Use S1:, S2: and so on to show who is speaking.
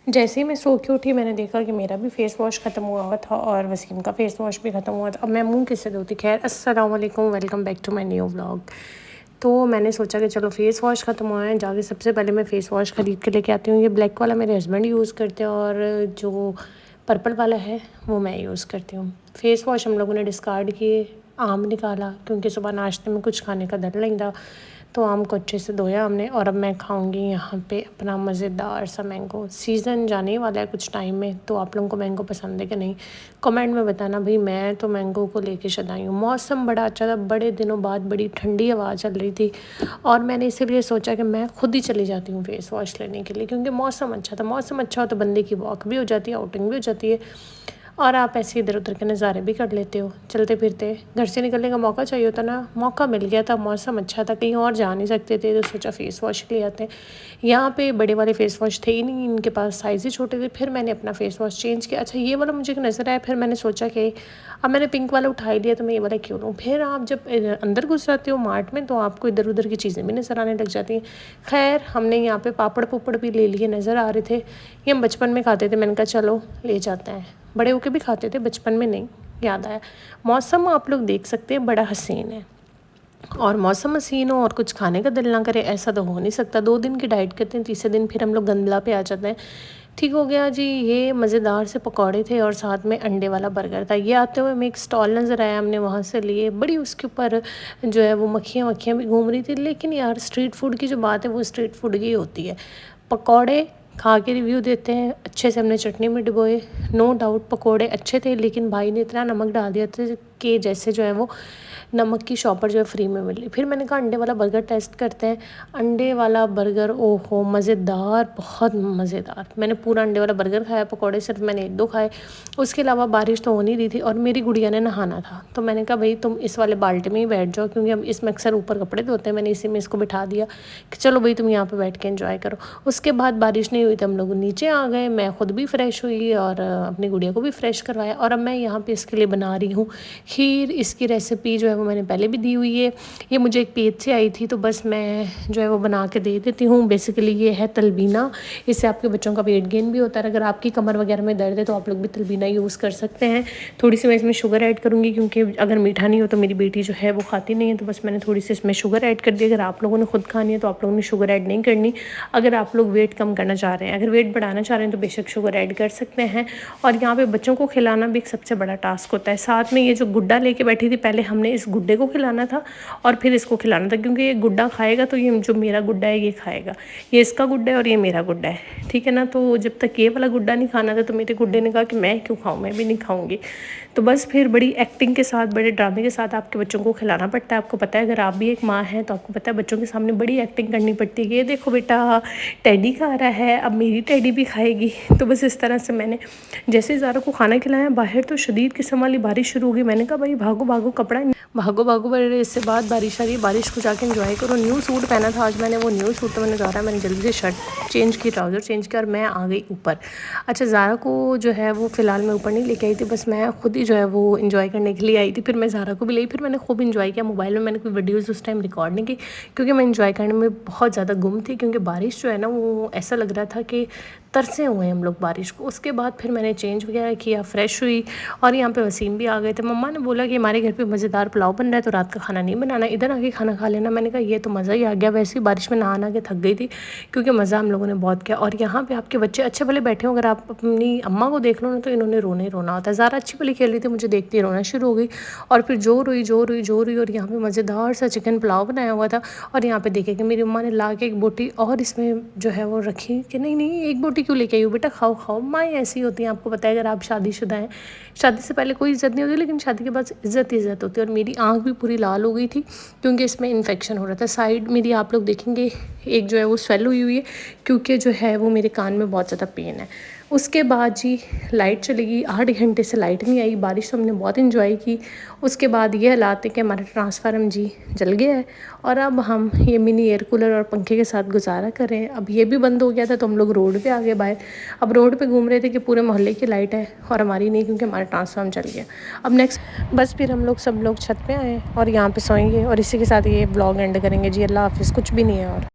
S1: जैसे ही मैं सो के उठी मैंने देखा कि मेरा भी फ़ेस वॉश ख़त्म हुआ हुआ था और वसीम का फ़ेस वॉश भी ख़त्म हुआ था। अब मैं मुँह किससे धोती। खैर अस्सलाम वालेकुम, welcome back to my new vlog. तो मैंने सोचा कि चलो फ़ेस वॉश ख़त्म हुआ है, जाके सबसे पहले मैं फ़ेस वॉश ख़रीद के लेके आती हूँ। ये ब्लैक वाला मेरे हस्बैंड यूज़ करते हैं और जो पर्पल वाला है वो मैं यूज़ करती हूँ। फ़ेस वॉश हम लोगों ने डिस्कार्ड किए, आम निकाला क्योंकि सुबह नाश्ते में कुछ खाने का दिल नहीं था, तो आम को अच्छे से धोया हमने। और अब मैं खाऊंगी यहाँ पे अपना मज़ेदार सा मैंगो। सीज़न जाने वाला है कुछ टाइम में, तो आप लोगों को मैंगो पसंद है कि नहीं कमेंट में बताना भाई। मैं तो मैंगो को लेके शदाई हूँ। मौसम बड़ा अच्छा था, बड़े दिनों बाद बड़ी ठंडी हवा चल रही थी और मैंने इसीलिए सोचा कि मैं खुद ही चली जाती हूँ फ़ेस वॉश लेने के लिए, क्योंकि मौसम अच्छा था। मौसम अच्छा हो तो बंदे की वॉक भी हो जाती है, आउटिंग भी हो जाती है और आप ऐसे इधर उधर के नज़ारे भी कर लेते हो। चलते फिरते घर से निकलने का मौका चाहिए होता ना, मौका मिल गया था, मौसम अच्छा था, कहीं और जा नहीं सकते थे तो सोचा फ़ेस वॉश ले आते हैं। यहाँ पे बड़े वाले फ़ेस वॉश थे ही नहीं, इनके पास साइज़ ही छोटे थे। फिर मैंने अपना फ़ेस वॉश चेंज किया। अच्छा ये वाला मुझे नज़र आया, फिर मैंने सोचा कि अब मैंने पिंक वाला उठा ही लिया तो मैं ये वाला क्यों लूँ। फिर आप जब अंदर घुस जाते हो मार्ट में तो आपको इधर उधर की चीज़ें भी नज़र आने लग जाती हैं। खैर हमने यहाँ पे पापड़ पुपड़ भी ले लिए, नज़र आ रहे थे। ये हम बचपन में खाते थे, मैंने कहा चलो ले जाते हैं। बड़े होके भी खाते थे, बचपन में नहीं। याद आया। मौसम आप लोग देख सकते हैं बड़ा हसीन है, और मौसम हसीन हो और कुछ खाने का दिल ना करे ऐसा तो हो नहीं सकता। 2 दिन की डाइट करते हैं, तीसरे दिन फिर हम लोग गंदला पे आ जाते हैं। ठीक हो गया जी। ये मज़ेदार से पकौड़े थे और साथ में अंडे वाला बर्गर था। ये आते हुए हमें एक स्टॉल नज़र आया, हमने वहाँ से लिए। बड़ी उसके ऊपर जो है वो मक्खियाँ वक्खियाँ भी घूम रही थी। लेकिन यार स्ट्रीट फूड की जो बात है वो स्ट्रीट फूड की होती है। पकौड़े खा के रिव्यू देते हैं, अच्छे से हमने चटनी में डुबोए। नो डाउट पकोड़े अच्छे थे, लेकिन भाई ने इतना नमक डाल दिया था कि जैसे जो है वो नमक की शॉपर जो है फ्री में मिली। फिर मैंने कहा अंडे वाला बर्गर टेस्ट करते हैं। अंडे वाला बर्गर ओहो मज़ेदार, बहुत मज़ेदार। मैंने पूरा अंडे वाला बर्गर खाया, पकोड़े सिर्फ मैंने 1-2 खाए। उसके अलावा बारिश तो हो नहीं रही थी और मेरी गुड़िया ने नहाना था, तो मैंने कहा भाई तुम इस वाले बाल्टी में ही बैठ जाओ, क्योंकि हम इसमें अक्सर ऊपर कपड़े धोते हैं। मैंने इसी में इसको बिठा दिया कि चलो भाई तुम यहाँ पर बैठ के एंजॉय करो। उसके बाद बारिश नहीं हुई तो हम लोग नीचे आ गए। मैं खुद भी फ्रेश हुई और अपनी गुड़िया को भी फ्रेश करवाया। और अब मैं यहाँ पे इसके लिए बना रही हूँ खीर। इसकी रेसिपी जो है वो मैंने पहले भी दी हुई है, ये मुझे एक पेज से आई थी, तो बस मैं जो है वो बना के दे देती हूँ। बेसिकली ये है तलबीना। इससे आपके बच्चों का वेट गेन भी होता है। अगर आपकी कमर वगैरह में दर्द है तो आप लोग भी तलबीना यूज़ कर सकते हैं। थोड़ी सी मैं इसमें शुगर ऐड करूँगी, क्योंकि अगर मीठा नहीं हो तो मेरी बेटी जो है वो खाती नहीं है, तो बस मैंने थोड़ी सी इसमें शुगर ऐड कर दी। अगर आप लोगों ने खुद खानी है तो आप लोगों ने शुगर ऐड नहीं करनी। अगर आप लोग वेट कम करना चाह रहे हैं, अगर वेट बढ़ाना चाह रहे हैं तो बेशक शुगर ऐड कर सकते हैं। और यहाँ पे बच्चों को खिलाना भी एक सबसे बड़ा टास्क होता है। साथ में ये जो गुड्डा लेके बैठी थी, पहले हमने इस गुड्डे को खिलाना था और फिर इसको खिलाना था, क्योंकि ये गुड्डा खाएगा तो ये जो मेरा गुड्डा है ये खाएगा। ये इसका गुड्डा है और ये मेरा गुड्डा है, ठीक है ना। तो जब तक ये वाला गुड्डा नहीं खाना था तो मेरे गुड्डे ने कहा कि मैं क्यों खाऊँ, मैं भी नहीं खाऊँगी। तो बस फिर बड़ी एक्टिंग के साथ, बड़े ड्रामे के साथ आपके बच्चों को खिलाना पड़ता है। आपको पता है, अगर आप भी एक माँ हैं तो आपको पता है बच्चों के सामने बड़ी एक्टिंग करनी पड़ती है। ये देखो बेटा टेडी खा रहा है, अब मेरी टेडी भी खाएगी। तो बस इस तरह से मैंने जैसे ज़ारा को खाना खिलाया, बाहर तो शदीद किस्म वाली बारिश शुरू हो गई। मैंने कहा भाई भागो भागो, कपड़ा भागो भागो, बड़े इससे बाद बारिश आ रही है, बारिश को जाके एंजॉय करो। न्यू सूट पहना था आज मैंने, वो न्यू सूट तो मैंने ज़ारा, मैंने जल्दी से शर्ट चेंज की, ट्राउज़र चेंज किया और मैं आ गई ऊपर। अच्छा ज़ारा को जो है वो फ़िलहाल मैं ऊपर नहीं लेके आई थी, बस मैं खुद ही जो है वो इन्जॉय करने के लिए आई थी। फिर मैं ज़ारा को भी लाई, फिर मैंने खूब इन्जॉय किया। मोबाइल में मैंने कोई वीडियोज़ उस टाइम रिकॉर्ड नहीं की, क्योंकि मैं इन्जॉय करने में बहुत ज़्यादा गुम थी, क्योंकि बारिश जो है ना वो ऐसा लग रहा था कि तरसे हुए हम लोग बारिश को। उसके बाद फिर मैंने चेंज वगैरह किया, फ्रेश हुई और यहाँ पे वसीम भी आ गए थे। मम्मा ने बोला कि हमारे घर पे मज़ेदार पुलाव बन रहा है तो रात का खाना नहीं बनाना, इधर आके खाना खा लेना। मैंने कहा ये तो मज़ा ही आ गया। वैसे ही बारिश में नहा के थक गई थी, क्योंकि मज़ा हम लोगों ने बहुत किया। और यहाँ पे आपके बच्चे अच्छे भले बैठे हो, अगर आप अपनी अम्मा को देख लो ना तो इन्होंने रोना ही रोना होता है। ज़्यादा अच्छी भली खेल रही थी, मुझे देखती रोना शुरू हो गई और फिर जोर हुई जोर हुई जोर हुई। और यहाँ पे मज़ेदार सा चिकन पुलाव बनाया हुआ था। और यहाँ पे देखे कि मेरी अम्मा ने ला के एक बोटी और इसमें जो है वो रखी कि नहीं नहीं एक बोटी क्यों लेके आई हो बेटा, खाओ खाओ। माएँ ऐसी होती हैं, आपको पता है। अगर आप शादीशुदा हैं, शादी से पहले कोई इज़्ज़त नहीं होती, लेकिन शादी के बाद इज़्ज़त ही इज़्ज़त होती है। और मेरी आँख भी पूरी लाल हो गई थी, क्योंकि इसमें इन्फेक्शन हो रहा था। साइड मेरी आप लोग देखेंगे एक जो है वो स्वेल हुई हुई है, क्योंकि जो है वो मेरे कान में बहुत ज़्यादा पेन है। उसके बाद जी लाइट चली गई, 8 घंटे से लाइट नहीं आई। बारिश तो हमने बहुत इन्जॉय की। उसके बाद ये हालात है कि हमारा ट्रांसफार्मर जी जल गया है और अब हम ये मिनी एयर कूलर और पंखे के साथ गुजारा कर रहे हैं। अब ये भी बंद हो गया था तो हम लोग रोड पे आ गए बाहर। अब रोड पे घूम रहे थे कि पूरे मोहल्ले की लाइट है और हमारी नहीं, क्योंकि हमारा ट्रांसफार्मर चल गया। अब नेक्स्ट बस फिर हम लोग सब लोग छत पे आए और यहाँ पे सोएंगे और इसी के साथ ये ब्लॉग एंड करेंगे जी। अल्लाह हाफिज़। कुछ भी नहीं है और